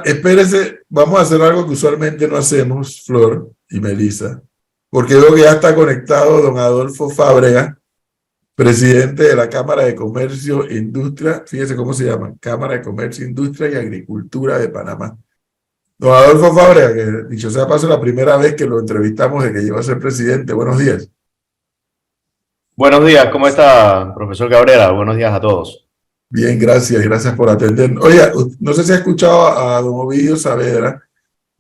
espérese, vamos a hacer algo que usualmente no hacemos, Flor y Melissa, porque veo que ya está conectado don Adolfo Fábrega, presidente de la Cámara de Comercio e Industria, fíjese cómo se llama, Cámara de Comercio, Industria y Agricultura de Panamá. Don Adolfo Fábrega, que dicho sea paso, la primera vez que lo entrevistamos de que llegó a ser presidente. Buenos días. Buenos días, ¿cómo está, profesor Cabrera? Buenos días a todos. Bien, gracias por atender. Oiga, no sé si ha escuchado a don Ovidio Saavedra,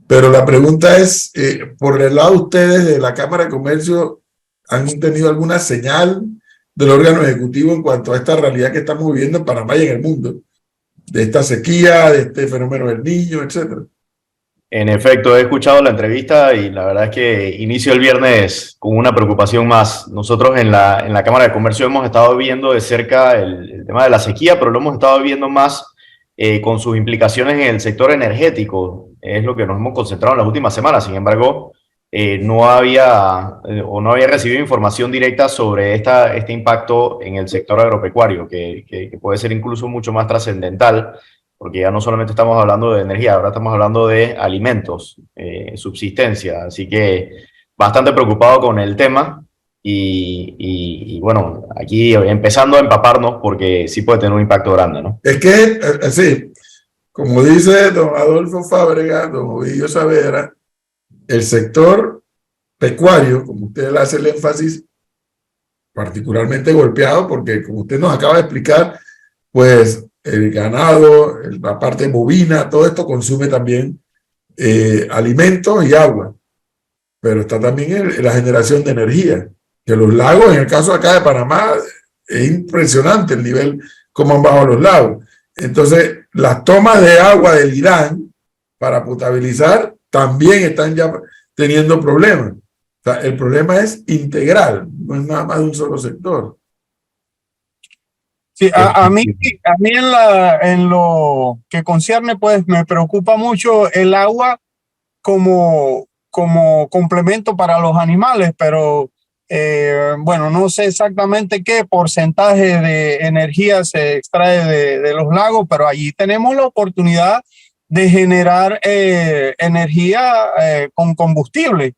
pero la pregunta es, por el lado de ustedes de la Cámara de Comercio, ¿han tenido alguna señal del órgano ejecutivo en cuanto a esta realidad que estamos viviendo en Panamá y en el mundo? De esta sequía, de este fenómeno del Niño, etcétera. En efecto, he escuchado la entrevista y la verdad es que inicio el viernes con una preocupación más. Nosotros en la Cámara de Comercio hemos estado viendo de cerca el tema de la sequía, pero lo hemos estado viendo más con sus implicaciones en el sector energético. Es lo que nos hemos concentrado en las últimas semanas. Sin embargo, no había recibido información directa sobre este impacto en el sector agropecuario, que puede ser incluso mucho más trascendental, porque ya no solamente estamos hablando de energía, ahora estamos hablando de alimentos, subsistencia, así que bastante preocupado con el tema y bueno, aquí empezando a empaparnos porque sí puede tener un impacto grande, ¿no? Es que, así, como dice don Adolfo Fábrega, don Ovidio Saavedra, el sector pecuario, como usted le hace el énfasis, particularmente golpeado, porque como usted nos acaba de explicar, pues el ganado, la parte bovina, todo esto consume también alimentos y agua, pero está también la generación de energía, que los lagos, en el caso acá de Panamá, es impresionante el nivel, cómo han bajado los lagos. Entonces, las tomas de agua del Irán para potabilizar también están ya teniendo problemas. O sea, el problema es integral, no es nada más de un solo sector. Sí, a mí en lo que concierne, pues me preocupa mucho el agua como complemento para los animales, pero bueno, no sé exactamente qué porcentaje de energía se extrae de los lagos, pero allí tenemos la oportunidad de generar energía con combustible.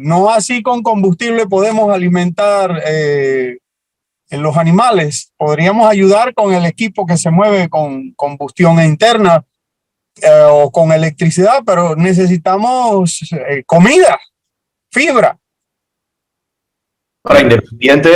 No así con combustible podemos alimentar en los animales. Podríamos ayudar con el equipo que se mueve con combustión interna o con electricidad, pero necesitamos comida, fibra. Ahora, independiente.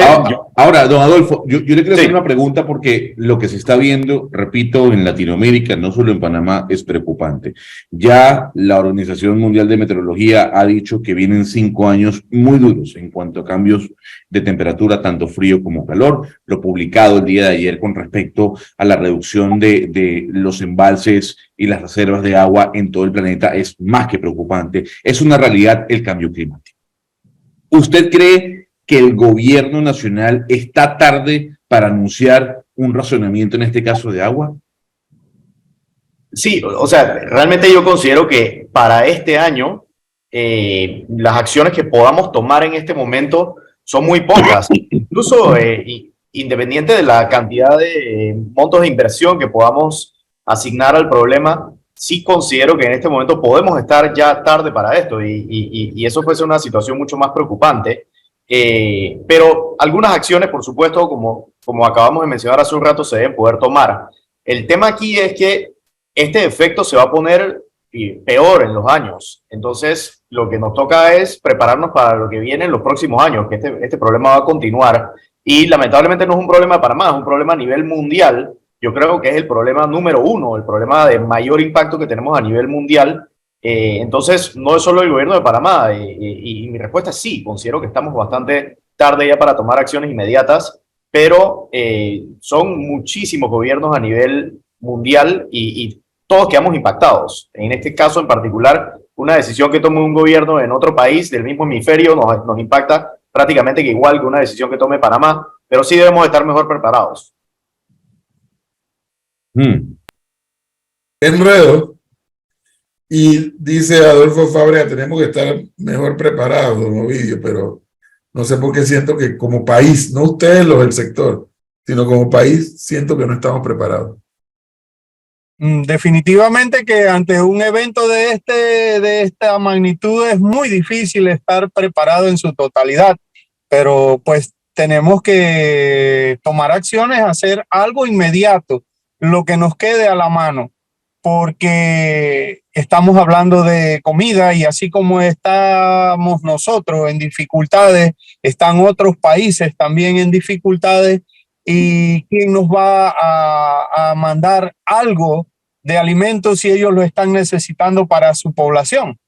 Ahora, don Adolfo, yo le quiero hacer una pregunta porque lo que se está viendo, repito, en Latinoamérica, no solo en Panamá, es preocupante. Ya la Organización Mundial de Meteorología ha dicho que vienen 5 años muy duros en cuanto a cambios de temperatura, tanto frío como calor. Lo publicado el día de ayer con respecto a la reducción de los embalses y las reservas de agua en todo el planeta es más que preocupante. Es una realidad el cambio climático. ¿Usted cree que el gobierno nacional está tarde para anunciar un racionamiento, en este caso de agua? Sí, o sea, realmente yo considero que para este año las acciones que podamos tomar en este momento son muy pocas. Incluso independiente de la cantidad de montos de inversión que podamos asignar al problema, sí considero que en este momento podemos estar ya tarde para esto y eso puede ser una situación mucho más preocupante. Pero algunas acciones, por supuesto, como acabamos de mencionar hace un rato, se deben poder tomar. El tema aquí es que este efecto se va a poner peor en los años. Entonces, lo que nos toca es prepararnos para lo que viene en los próximos años, que este problema va a continuar. Y lamentablemente no es un problema para más, es un problema a nivel mundial. Yo creo que es el problema número uno, el problema de mayor impacto que tenemos a nivel mundial. Entonces, no es solo el gobierno de Panamá, y mi respuesta es sí, considero que estamos bastante tarde ya para tomar acciones inmediatas, pero son muchísimos gobiernos a nivel mundial y todos quedamos impactados. En este caso en particular, una decisión que tome un gobierno en otro país del mismo hemisferio nos impacta prácticamente que igual que una decisión que tome Panamá, pero sí debemos estar mejor preparados. Enredo. Y dice Adolfo Fábrega, tenemos que estar mejor preparados, don Ovidio, pero no sé por qué siento que como país, no ustedes los del sector, sino como país, siento que no estamos preparados. Definitivamente que ante un evento de esta magnitud es muy difícil estar preparado en su totalidad, pero pues tenemos que tomar acciones, hacer algo inmediato, lo que nos quede a la mano, porque estamos hablando de comida y así como estamos nosotros en dificultades, están otros países también en dificultades. ¿Y quién nos va a mandar algo de alimentos si ellos lo están necesitando para su población?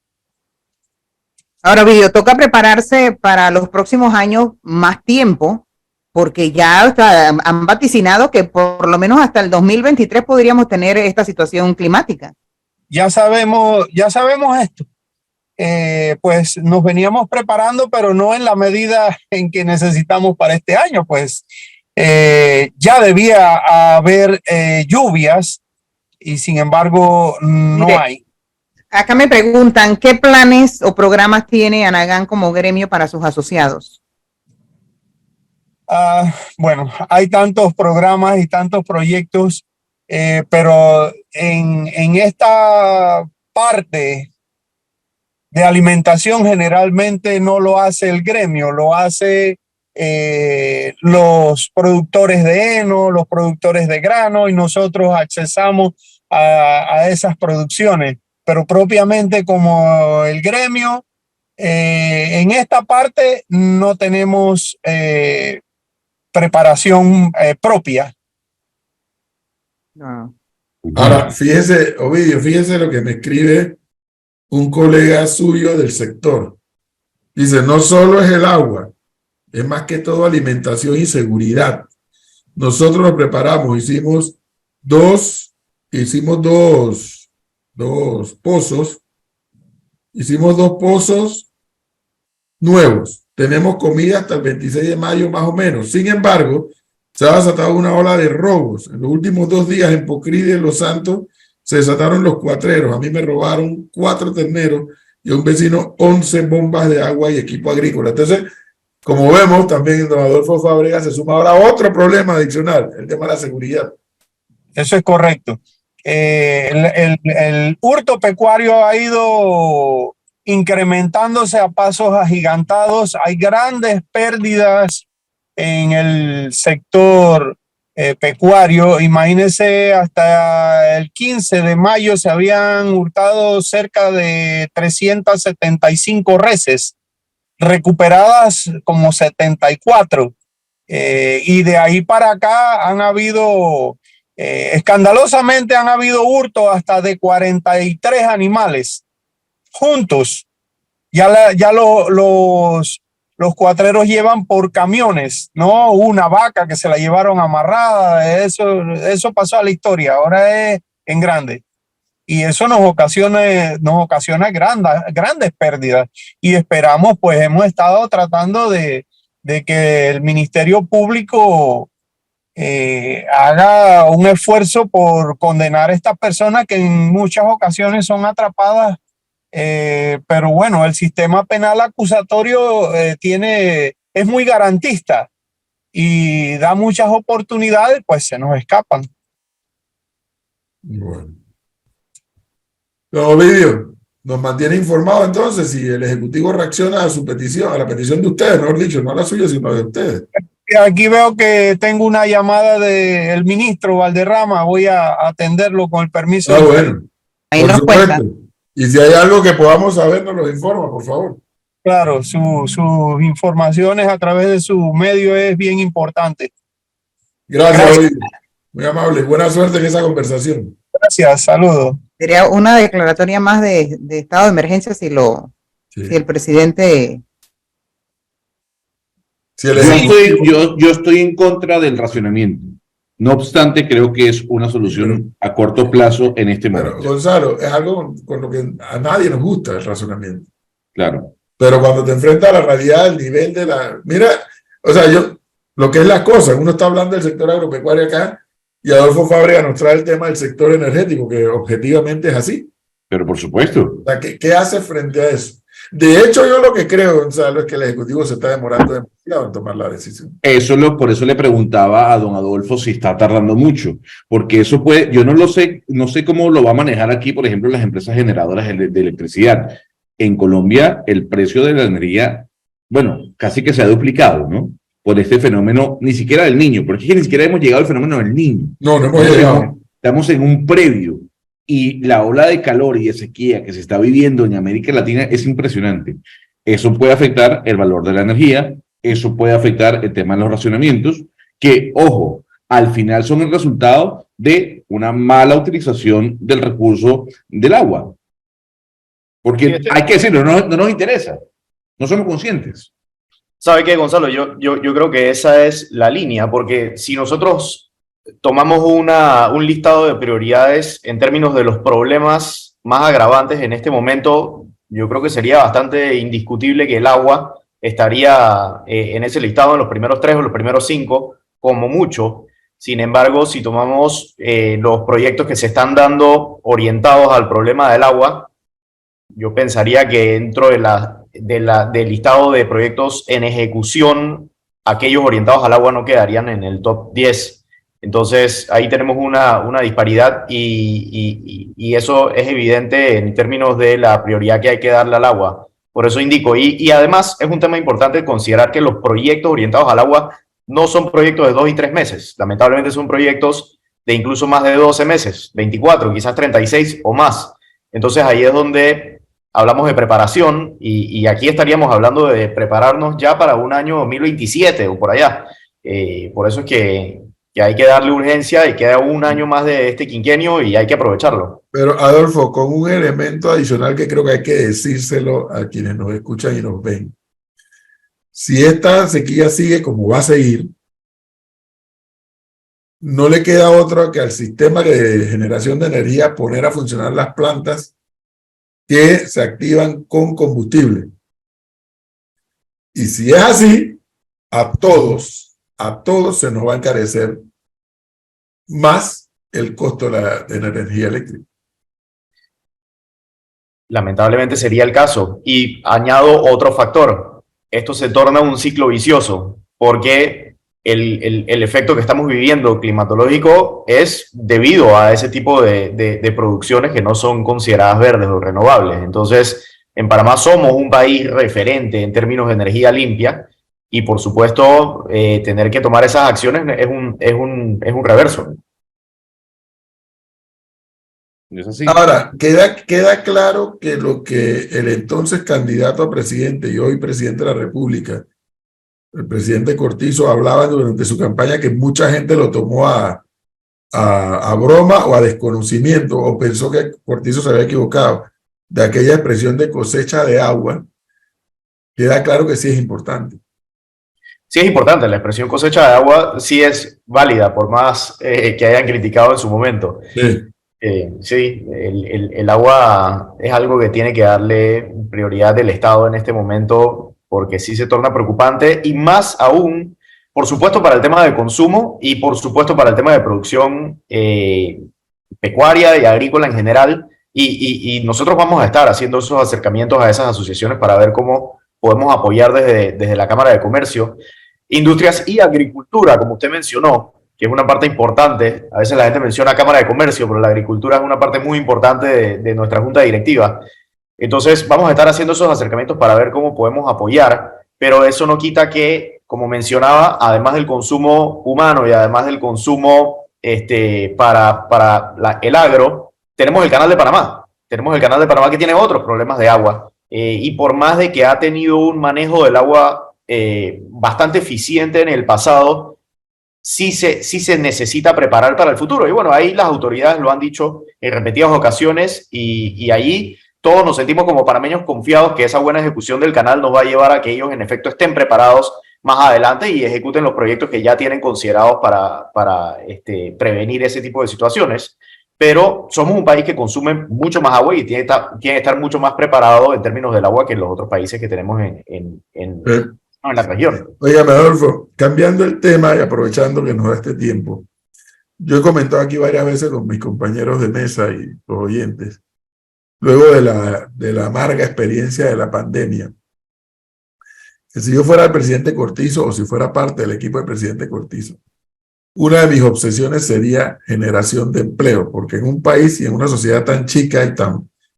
Ahora, Ovidio, toca prepararse para los próximos años más tiempo, porque ya han vaticinado que por lo menos hasta el 2023 podríamos tener esta situación climática. Ya sabemos esto. Pues nos veníamos preparando, pero no en la medida en que necesitamos para este año, pues ya debía haber lluvias y sin embargo no Mire, hay. Acá me preguntan, ¿qué planes o programas tiene Anagán como gremio para sus asociados? Bueno, hay tantos programas y tantos proyectos, pero en esta parte de alimentación generalmente no lo hace el gremio, lo hace los productores de heno, los productores de grano, y nosotros accesamos a esas producciones, pero propiamente como el gremio, en esta parte no tenemos preparación propia. No. Ahora, fíjese, Ovidio, fíjese lo que me escribe un colega suyo del sector. Dice, no solo es el agua, es más que todo alimentación y seguridad. Nosotros nos preparamos, hicimos dos pozos, nuevos. Tenemos comida hasta el 26 de mayo más o menos. Sin embargo, se ha desatado una ola de robos. En los últimos 2 días en Pocrí de Los Santos se desataron los cuatreros. A mí me robaron 4 terneros y a un vecino 11 bombas de agua y equipo agrícola. Entonces, como vemos, también don Adolfo Fábregas se suma ahora otro problema adicional, el tema de la seguridad. Eso es correcto. El hurto pecuario ha ido incrementándose a pasos agigantados. Hay grandes pérdidas en el sector pecuario. Imagínense, hasta el 15 de mayo se habían hurtado cerca de 375 reses, recuperadas como 74. Y de ahí para acá han habido, escandalosamente han habido hurtos hasta de 43 animales juntos. Ya los cuatreros llevan por camiones, no una vaca que se la llevaron amarrada. Eso pasó a la historia, ahora es en grande. Y eso nos ocasiona grandes pérdidas. Y esperamos, pues hemos estado tratando de que el Ministerio Público haga un esfuerzo por condenar a estas personas que en muchas ocasiones son atrapadas. Pero bueno, el sistema penal acusatorio es muy garantista y da muchas oportunidades, pues se nos escapan. Bueno. Don Ovidio, nos mantiene informado entonces si el Ejecutivo reacciona a su petición, a la petición de ustedes, mejor dicho, no a la suya, sino de ustedes. Aquí veo que tengo una llamada del ministro Valderrama, voy a atenderlo con el permiso. Bueno, Ahí por nos supuesto. cuenta. Y si hay algo que podamos saber, nos lo informa, por favor. Claro, sus informaciones a través de su medio es bien importante. Gracias, Ovidio. Muy amable. Buena suerte en esa conversación. Gracias, saludos. Sería una declaratoria más de estado de emergencia si el presidente... Si el Yo estoy en contra del racionamiento. No obstante, creo que es una solución a corto plazo en este momento. Pero, Gonzalo, es algo con lo que a nadie nos gusta el razonamiento. Claro. Pero cuando te enfrentas a la realidad, el nivel de la... Mira, o sea, lo que es la cosa, uno está hablando del sector agropecuario acá y Adolfo Fábregas nos trae el tema del sector energético, que objetivamente es así. Pero por supuesto. O sea, ¿qué hace frente a eso? De hecho, yo lo que creo, Gonzalo, es que el Ejecutivo se está demorando demasiado en tomar la decisión. Por eso le preguntaba a don Adolfo si está tardando mucho, porque eso puede, yo no lo sé, no sé cómo lo va a manejar aquí, por ejemplo, las empresas generadoras de electricidad. En Colombia, el precio de la energía, bueno, casi que se ha duplicado, ¿no? Por este fenómeno, ni siquiera del niño, porque es que ni siquiera hemos llegado al fenómeno del niño. No, no hemos llegado. Estamos en un previo. Y la ola de calor y de sequía que se está viviendo en América Latina es impresionante. Eso puede afectar el valor de la energía, eso puede afectar el tema de los racionamientos, que, ojo, al final son el resultado de una mala utilización del recurso del agua. Porque hay que decirlo, no nos interesa, no somos conscientes. ¿Sabe qué, Gonzalo? Yo creo que esa es la línea, porque si nosotros tomamos un listado de prioridades en términos de los problemas más agravantes en este momento, yo creo que sería bastante indiscutible que el agua estaría en ese listado en los primeros 3 o los primeros 5, como mucho. Sin embargo, si tomamos los proyectos que se están dando orientados al problema del agua, yo pensaría que dentro del listado de proyectos en ejecución, aquellos orientados al agua no quedarían en el top 10. Entonces, ahí tenemos una disparidad y eso es evidente en términos de la prioridad que hay que darle al agua. Por eso indico. Y además es un tema importante considerar que los proyectos orientados al agua no son proyectos de 2 y 3 meses. Lamentablemente son proyectos de incluso más de 12 meses, 24, quizás 36 o más. Entonces, ahí es donde hablamos de preparación y aquí estaríamos hablando de prepararnos ya para un año 2027 o por allá. Por eso es que hay que darle urgencia y queda un año más de este quinquenio y hay que aprovecharlo. Pero Adolfo, con un elemento adicional que creo que hay que decírselo a quienes nos escuchan y nos ven. Si esta sequía sigue como va a seguir, no le queda otra que al sistema de generación de energía poner a funcionar las plantas que se activan con combustible. Y si es así, a todos se nos va a encarecer más el costo de la energía eléctrica. Lamentablemente sería el caso. Y añado otro factor. Esto se torna un ciclo vicioso porque el efecto que estamos viviendo climatológico es debido a ese tipo de producciones que no son consideradas verdes o renovables. Entonces, en Panamá somos un país referente en términos de energía limpia y, por supuesto, tener que tomar esas acciones es un reverso. ¿No es así? Ahora, queda claro que lo que el entonces candidato a presidente y hoy presidente de la República, el presidente Cortizo, hablaba durante su campaña, que mucha gente lo tomó a broma o a desconocimiento, o pensó que Cortizo se había equivocado, de aquella expresión de cosecha de agua. Queda claro que sí es importante. Sí es importante, la expresión cosecha de agua sí es válida, por más que hayan criticado en su momento. Sí. Sí, el agua es algo que tiene que darle prioridad del Estado en este momento porque sí se torna preocupante y más aún, por supuesto, para el tema de consumo y por supuesto para el tema de producción pecuaria y agrícola en general. Y nosotros vamos a estar haciendo esos acercamientos a esas asociaciones para ver cómo podemos apoyar desde la Cámara de Comercio, Industrias y Agricultura, como usted mencionó, que es una parte importante. A veces la gente menciona Cámara de Comercio, pero la agricultura es una parte muy importante de nuestra junta directiva. Entonces vamos a estar haciendo esos acercamientos para ver cómo podemos apoyar, pero eso no quita que, como mencionaba, además del consumo humano y además del consumo para el agro, tenemos el Canal de Panamá. Tenemos el Canal de Panamá que tiene otros problemas de agua. Y por más de que ha tenido un manejo del agua bastante eficiente en el pasado, sí se necesita preparar para el futuro. Y bueno, ahí las autoridades lo han dicho en repetidas ocasiones y ahí todos nos sentimos como panameños confiados que esa buena ejecución del canal nos va a llevar a que ellos en efecto estén preparados más adelante y ejecuten los proyectos que ya tienen considerados para prevenir ese tipo de situaciones. Pero somos un país que consume mucho más agua y tiene que estar mucho más preparado en términos del agua que los otros países que tenemos en la región. Oiga, Adolfo, cambiando el tema y aprovechando que nos da este tiempo, yo he comentado aquí varias veces con mis compañeros de mesa y los oyentes luego de la amarga experiencia de la pandemia, que si yo fuera el presidente Cortizo o si fuera parte del equipo del presidente Cortizo, una de mis obsesiones sería generación de empleo, porque en un país y en una sociedad tan chica y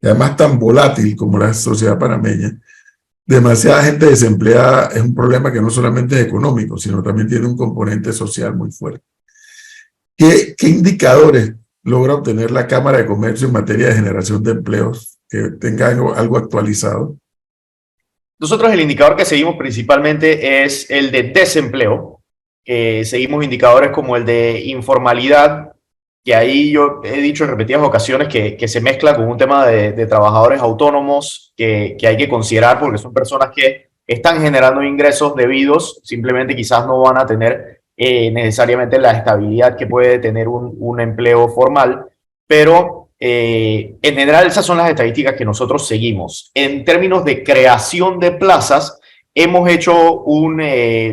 además tan volátil como la sociedad panameña, demasiada gente desempleada es un problema que no solamente es económico, sino también tiene un componente social muy fuerte. ¿Qué indicadores logra obtener la Cámara de Comercio en materia de generación de empleos que tenga algo actualizado? Nosotros el indicador que seguimos principalmente es el de desempleo. Seguimos indicadores como el de informalidad, que ahí yo he dicho en repetidas ocasiones que se mezcla con un tema de trabajadores autónomos que hay que considerar porque son personas que están generando ingresos debidos, simplemente quizás no van a tener necesariamente la estabilidad que puede tener un empleo formal, pero en general esas son las estadísticas que nosotros seguimos. En términos de creación de plazas, hemos hecho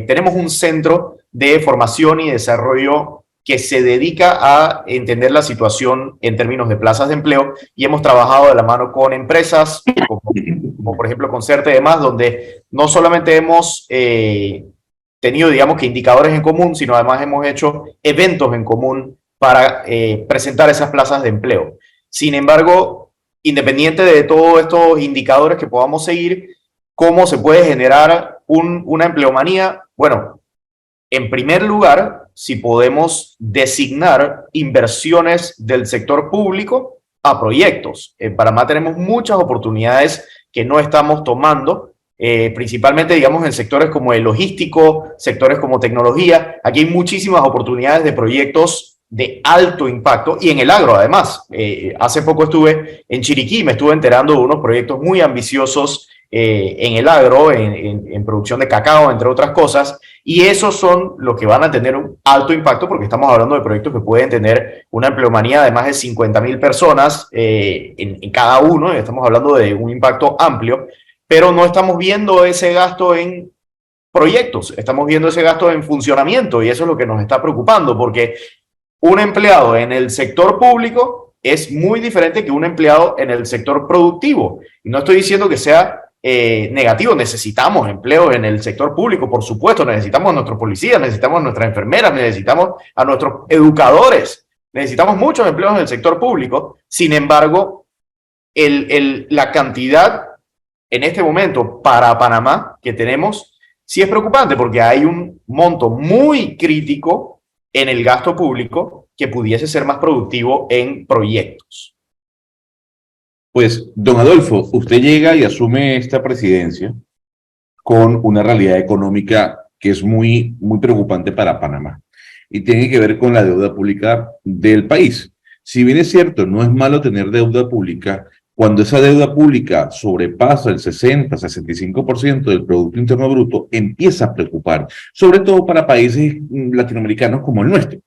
tenemos un centro de formación y desarrollo que se dedica a entender la situación en términos de plazas de empleo y hemos trabajado de la mano con empresas como por ejemplo Concerte y demás, donde no solamente hemos tenido, digamos que indicadores en común, sino además hemos hecho eventos en común para presentar esas plazas de empleo. Sin embargo, independiente de todos estos indicadores que podamos seguir, ¿cómo se puede generar una empleomanía? Bueno, en primer lugar, si podemos designar inversiones del sector público a proyectos. En Panamá tenemos muchas oportunidades que no estamos tomando, principalmente, digamos, en sectores como el logístico, sectores como tecnología. Aquí hay muchísimas oportunidades de proyectos de alto impacto y en el agro, además. Hace poco estuve en Chiriquí, me estuve enterando de unos proyectos muy ambiciosos en el agro, en producción de cacao, entre otras cosas, y esos son los que van a tener un alto impacto porque estamos hablando de proyectos que pueden tener una empleomanía de más de 50.000 personas en cada uno, y estamos hablando de un impacto amplio, pero no estamos viendo ese gasto en proyectos, estamos viendo ese gasto en funcionamiento y eso es lo que nos está preocupando porque un empleado en el sector público es muy diferente que un empleado en el sector productivo. Y no estoy diciendo que sea negativo, necesitamos empleos en el sector público, por supuesto, necesitamos a nuestros policías, necesitamos a nuestras enfermeras, necesitamos a nuestros educadores, necesitamos muchos empleos en el sector público. Sin embargo, la cantidad en este momento para Panamá que tenemos sí es preocupante porque hay un monto muy crítico en el gasto público que pudiese ser más productivo en proyectos. Pues, don Adolfo, usted llega y asume esta presidencia con una realidad económica que es muy, muy preocupante para Panamá y tiene que ver con la deuda pública del país. Si bien es cierto, no es malo tener deuda pública, cuando esa deuda pública sobrepasa el 60-65% del Producto Interno Bruto, empieza a preocupar, sobre todo para países latinoamericanos como el nuestro.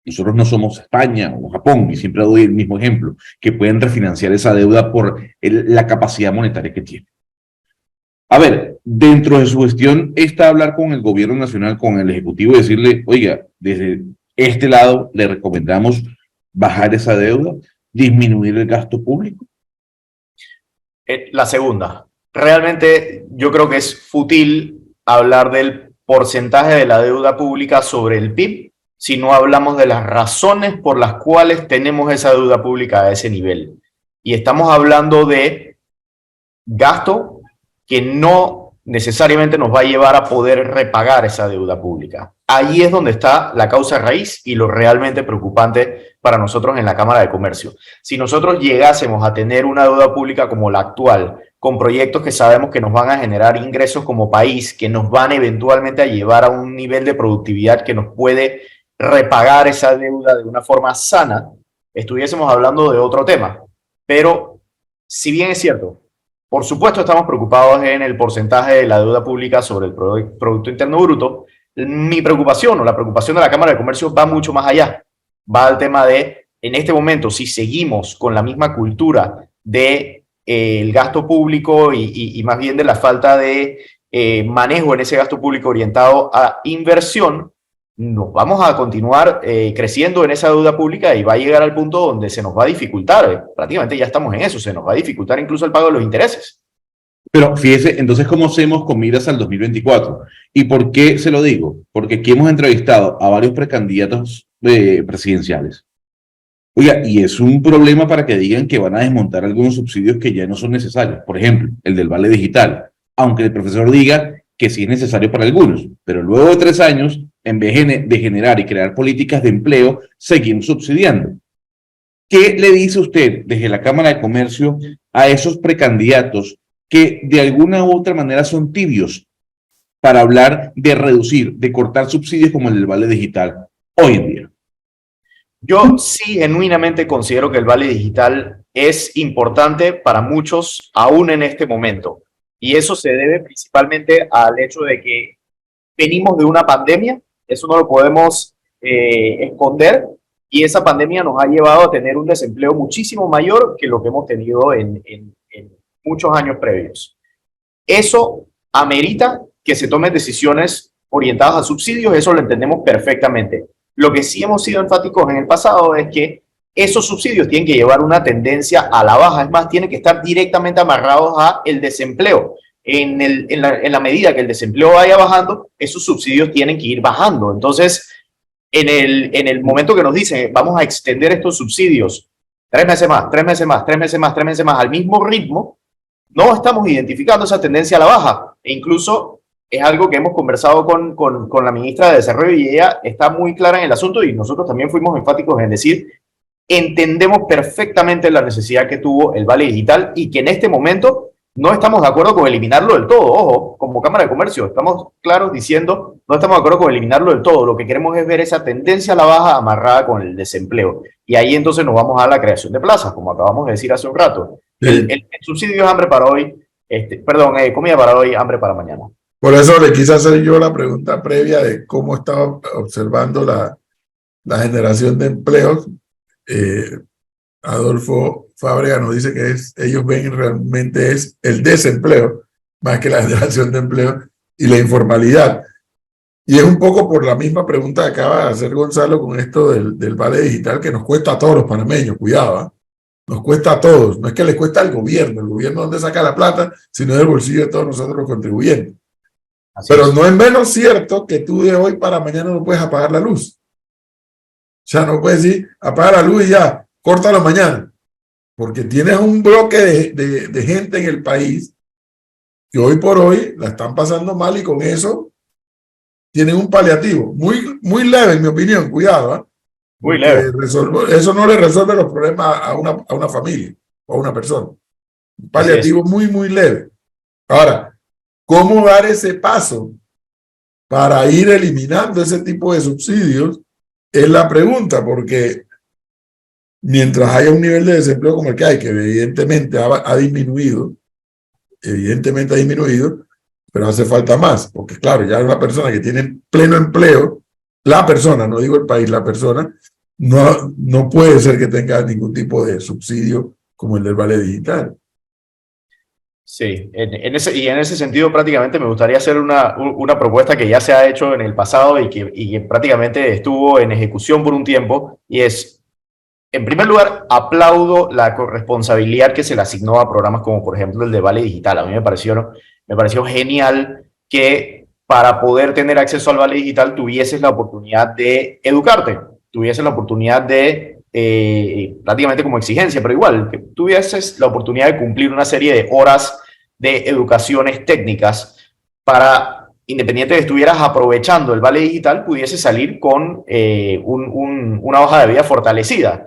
Nosotros no somos España o Japón, y siempre doy el mismo ejemplo, que pueden refinanciar esa deuda por la capacidad monetaria que tienen. A ver, dentro de su gestión está hablar con el gobierno nacional, con el ejecutivo y decirle, oiga, desde este lado le recomendamos bajar esa deuda, disminuir el gasto público. La segunda, realmente yo creo que es fútil hablar del porcentaje de la deuda pública sobre el PIB si no hablamos de las razones por las cuales tenemos esa deuda pública a ese nivel. Y estamos hablando de gasto que no necesariamente nos va a llevar a poder repagar esa deuda pública. Ahí es donde está la causa raíz y lo realmente preocupante para nosotros en la Cámara de Comercio. Si nosotros llegásemos a tener una deuda pública como la actual, con proyectos que sabemos que nos van a generar ingresos como país, que nos van eventualmente a llevar a un nivel de productividad que nos puede repagar esa deuda de una forma sana, estuviésemos hablando de otro tema. Pero, si bien es cierto, por supuesto estamos preocupados en el porcentaje de la deuda pública sobre el Producto Interno Bruto, mi preocupación o la preocupación de la Cámara de Comercio va mucho más allá. Va al tema de, en este momento, si seguimos con la misma cultura de el gasto público y más bien de la falta de manejo en ese gasto público orientado a inversión, nos vamos a continuar creciendo en esa deuda pública y va a llegar al punto donde se nos va a dificultar, prácticamente ya estamos en eso, se nos va a dificultar incluso el pago de los intereses. Pero fíjese, entonces, ¿cómo hacemos con miras al 2024? ¿Y por qué se lo digo? Porque aquí hemos entrevistado a varios precandidatos presidenciales. Oiga, y es un problema para que digan que van a desmontar algunos subsidios que ya no son necesarios. Por ejemplo, el del vale digital. Aunque el profesor diga que sí es necesario para algunos, pero luego de 3 años, en vez de generar y crear políticas de empleo, seguimos subsidiando. ¿Qué le dice usted desde la Cámara de Comercio a esos precandidatos que de alguna u otra manera son tibios para hablar de reducir, de cortar subsidios como el del vale digital hoy en día? Yo sí genuinamente considero que el vale digital es importante para muchos aún en este momento. Y eso se debe principalmente al hecho de que venimos de una pandemia, eso no lo podemos esconder, y esa pandemia nos ha llevado a tener un desempleo muchísimo mayor que lo que hemos tenido en muchos años previos. Eso amerita que se tomen decisiones orientadas a subsidios, eso lo entendemos perfectamente. Lo que sí hemos sido enfáticos en el pasado es que esos subsidios tienen que llevar una tendencia a la baja, es más, tienen que estar directamente amarrados a el desempleo. En la medida que el desempleo vaya bajando, esos subsidios tienen que ir bajando. Entonces, en el momento que nos dicen vamos a extender estos subsidios 3 meses más, 3 meses más, 3 meses más, 3 meses más, al mismo ritmo, no estamos identificando esa tendencia a la baja. E incluso es algo que hemos conversado con la ministra de Desarrollo y ella está muy clara en el asunto y nosotros también fuimos enfáticos en decir, entendemos perfectamente la necesidad que tuvo el vale digital y que en este momento no estamos de acuerdo con eliminarlo del todo. Ojo, como Cámara de Comercio, estamos claros diciendo, no estamos de acuerdo con eliminarlo del todo. Lo que queremos es ver esa tendencia a la baja amarrada con el desempleo. Y ahí entonces nos vamos a la creación de plazas, como acabamos de decir hace un rato. Sí. El subsidio es hambre para hoy, comida para hoy, hambre para mañana. Por eso le quise hacer yo la pregunta previa de cómo estaba observando la generación de empleos. Adolfo Fábrega nos dice que ellos ven realmente es el desempleo más que la generación de empleo y la informalidad. Y es un poco por la misma pregunta que acaba de hacer Gonzalo con esto del vale digital, que nos cuesta a todos los panameños, cuidado, ¿eh? Nos cuesta a todos, no es que les cuesta al gobierno, el gobierno dónde saca la plata, sino del bolsillo de todos nosotros los contribuyentes. Pero no es menos cierto que tú de hoy para mañana no puedes apagar la luz. O sea, no puedes decir, apaga la luz y ya, córtalo mañana. Porque tienes un bloque de gente en el país que hoy por hoy la están pasando mal y con eso tienen un paliativo. Muy, muy leve, en mi opinión, cuidado, ¿eh? Muy leve. Eso no le resuelve los problemas a una familia o a una persona. Un paliativo muy, muy leve. Ahora, ¿cómo dar ese paso para ir eliminando ese tipo de subsidios? Es la pregunta, porque mientras haya un nivel de desempleo como el que hay, que evidentemente ha disminuido, pero hace falta más, porque claro, ya una persona que tiene pleno empleo, la persona, no digo el país, la persona, no puede ser que tenga ningún tipo de subsidio como el del vale digital. Sí, en ese sentido prácticamente me gustaría hacer una propuesta que ya se ha hecho en el pasado y que prácticamente estuvo en ejecución por un tiempo, y es, en primer lugar, aplaudo la corresponsabilidad que se le asignó a programas como por ejemplo el de Vale Digital. A mí me pareció genial que para poder tener acceso al Vale Digital tuvieses la oportunidad de educarte, tuvieses la oportunidad de prácticamente como exigencia, pero igual, que tuvieses la oportunidad de cumplir una serie de horas de educaciones técnicas para, independiente de que estuvieras aprovechando el vale digital, pudiese salir con una hoja de vida fortalecida.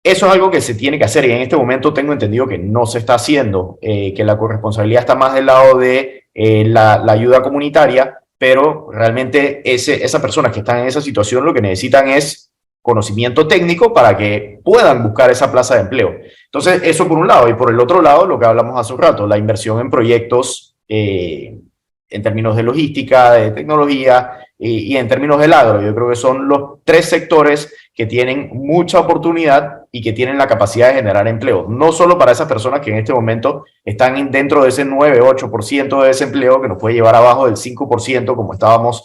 Eso es algo que se tiene que hacer y en este momento tengo entendido que no se está haciendo, que la corresponsabilidad está más del lado de la ayuda comunitaria, pero realmente esas personas que están en esa situación lo que necesitan es conocimiento técnico para que puedan buscar esa plaza de empleo. Entonces, eso por un lado. Y por el otro lado, lo que hablamos hace un rato, la inversión en proyectos en términos de logística, de tecnología y en términos del agro. Yo creo que son los 3 sectores que tienen mucha oportunidad y que tienen la capacidad de generar empleo. No solo para esas personas que en este momento están dentro de ese 9-8% de desempleo que nos puede llevar abajo del 5% como estábamos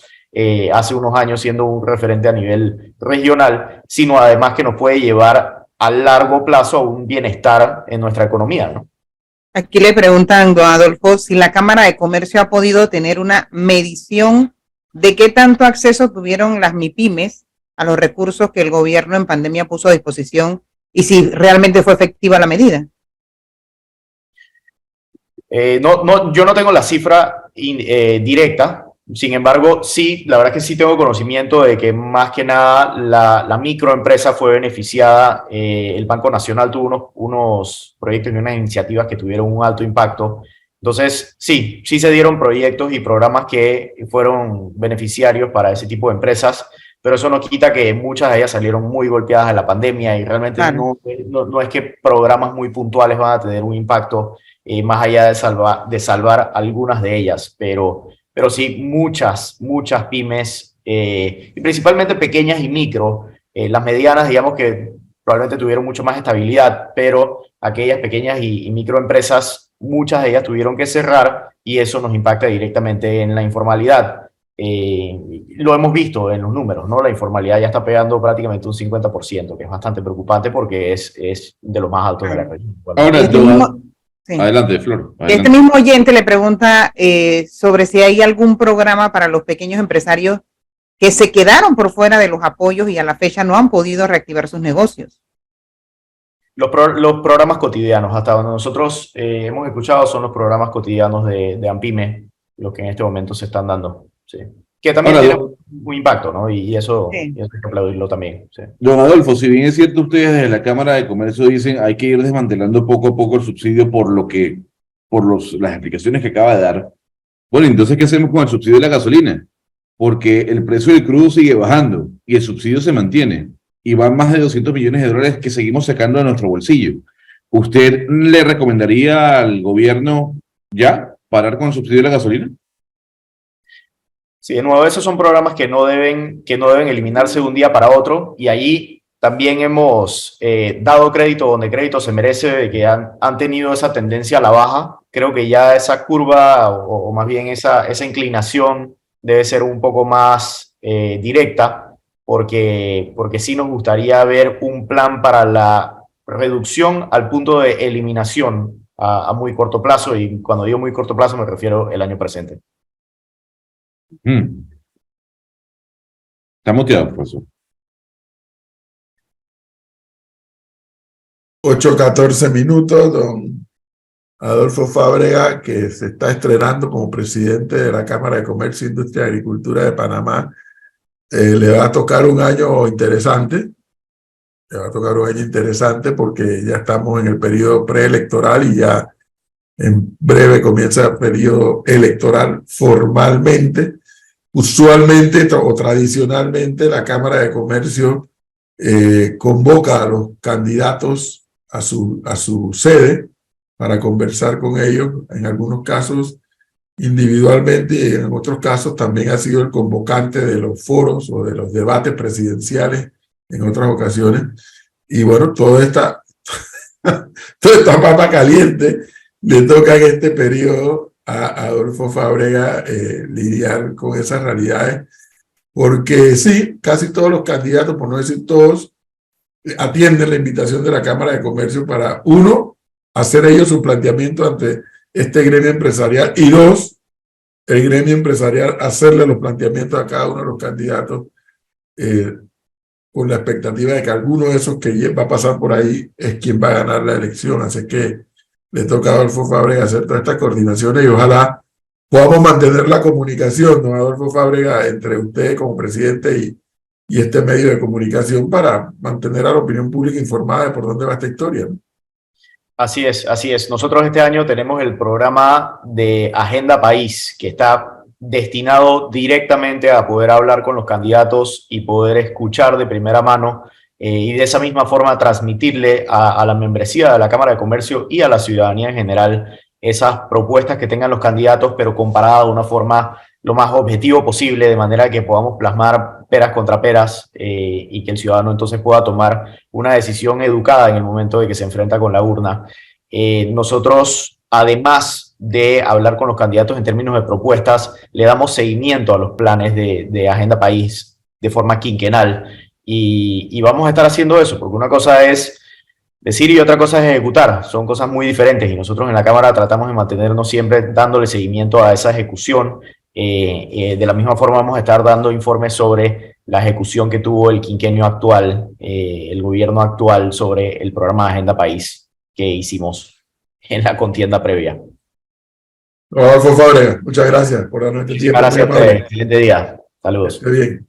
hace unos años siendo un referente a nivel regional, sino además que nos puede llevar a largo plazo a un bienestar en nuestra economía, ¿no? Aquí le preguntan, don Adolfo, si la Cámara de Comercio ha podido tener una medición de qué tanto acceso tuvieron las MIPYMES a los recursos que el gobierno en pandemia puso a disposición y si realmente fue efectiva la medida. Yo no tengo la cifra directa, sin embargo, sí, la verdad es que sí tengo conocimiento de que más que nada la microempresa fue beneficiada. El Banco Nacional tuvo unos proyectos y unas iniciativas que tuvieron un alto impacto. Entonces, sí se dieron proyectos y programas que fueron beneficiarios para ese tipo de empresas, pero eso no quita que muchas de ellas salieron muy golpeadas en la pandemia y realmente Claro. no es que programas muy puntuales van a tener un impacto más allá de salvar algunas de ellas, pero sí muchas pymes, y principalmente pequeñas y micro, las medianas digamos que probablemente tuvieron mucho más estabilidad, pero aquellas pequeñas y microempresas, muchas de ellas tuvieron que cerrar y eso nos impacta directamente en la informalidad. Lo hemos visto en los números, ¿no? La informalidad ya está pegando prácticamente un 50%, que es bastante preocupante porque es de los más altos de la región. Ahora, Este mismo, sí. adelante, Flor. Este Adelante. mismo oyente le pregunta sobre si hay algún programa para los pequeños empresarios que se quedaron por fuera de los apoyos y a la fecha no han podido reactivar sus negocios. Los programas cotidianos, hasta donde nosotros hemos escuchado, son los programas cotidianos de AMPYME, los que en este momento se están dando. Sí. Que también Ahora, tiene un impacto, ¿no? Y eso, Sí. y eso hay que aplaudirlo también. Sí. Don Adolfo, si bien es cierto, ustedes desde la Cámara de Comercio dicen hay que ir desmantelando poco a poco el subsidio las explicaciones que acaba de dar. Bueno, entonces, ¿qué hacemos con el subsidio de la gasolina? Porque el precio del crudo sigue bajando y el subsidio se mantiene y van más de 200 millones de dólares que seguimos sacando de nuestro bolsillo. ¿Usted le recomendaría al gobierno ya parar con el subsidio de la gasolina? Sí, de nuevo, esos son programas que no deben eliminarse de un día para otro y allí también hemos dado crédito donde crédito se merece, de que han tenido esa tendencia a la baja. Creo que ya esa curva o más bien esa inclinación debe ser un poco más directa porque sí nos gustaría ver un plan para la reducción al punto de eliminación a muy corto plazo, y cuando digo muy corto plazo me refiero el año presente. Está motivado, profesor. 8:14 minutos, don Adolfo Fábrega, que se está estrenando como presidente de la Cámara de Comercio, Industria y Agricultura de Panamá, le va a tocar un año interesante. Le va a tocar un año interesante porque ya estamos en el periodo preelectoral y ya en breve comienza el periodo electoral formalmente. Usualmente o tradicionalmente la Cámara de Comercio convoca a los candidatos a su sede para conversar con ellos, en algunos casos individualmente y en otros casos también ha sido el convocante de los foros o de los debates presidenciales en otras ocasiones. Y bueno, toda esta papa caliente le toca en este periodo a Adolfo Fábrega lidiar con esas realidades, porque sí, casi todos los candidatos, por no decir todos, atienden la invitación de la Cámara de Comercio para, uno, hacer ellos su planteamiento ante este gremio empresarial y dos, el gremio empresarial hacerle los planteamientos a cada uno de los candidatos con la expectativa de que alguno de esos que va a pasar por ahí es quien va a ganar la elección. Así que le toca a Adolfo Fábrega hacer todas estas coordinaciones y ojalá podamos mantener la comunicación, don Adolfo Fábrega, entre usted como presidente y este medio de comunicación para mantener a la opinión pública informada de por dónde va esta historia, ¿no? Así es, así es. Nosotros este año tenemos el programa de Agenda País, que está destinado directamente a poder hablar con los candidatos y poder escuchar de primera mano y de esa misma forma transmitirle a la membresía de la Cámara de Comercio y a la ciudadanía en general esas propuestas que tengan los candidatos, pero comparadas de una forma lo más objetivo posible, de manera que podamos plasmar peras contra peras y que el ciudadano entonces pueda tomar una decisión educada en el momento de que se enfrenta con la urna. Nosotros, además de hablar con los candidatos en términos de propuestas, le damos seguimiento a los planes de Agenda País de forma quinquenal y vamos a estar haciendo eso, porque una cosa es decir y otra cosa es ejecutar, son cosas muy diferentes y nosotros en la Cámara tratamos de mantenernos siempre dándole seguimiento a esa ejecución. De la misma forma vamos a estar dando informes sobre la ejecución que tuvo el quinquenio actual, el gobierno actual, sobre el programa de Agenda País que hicimos en la contienda previa. Adolfo Fábrega, muchas gracias por darnos este tiempo. Gracias a ustedes, excelente día. Saludos. Esté bien.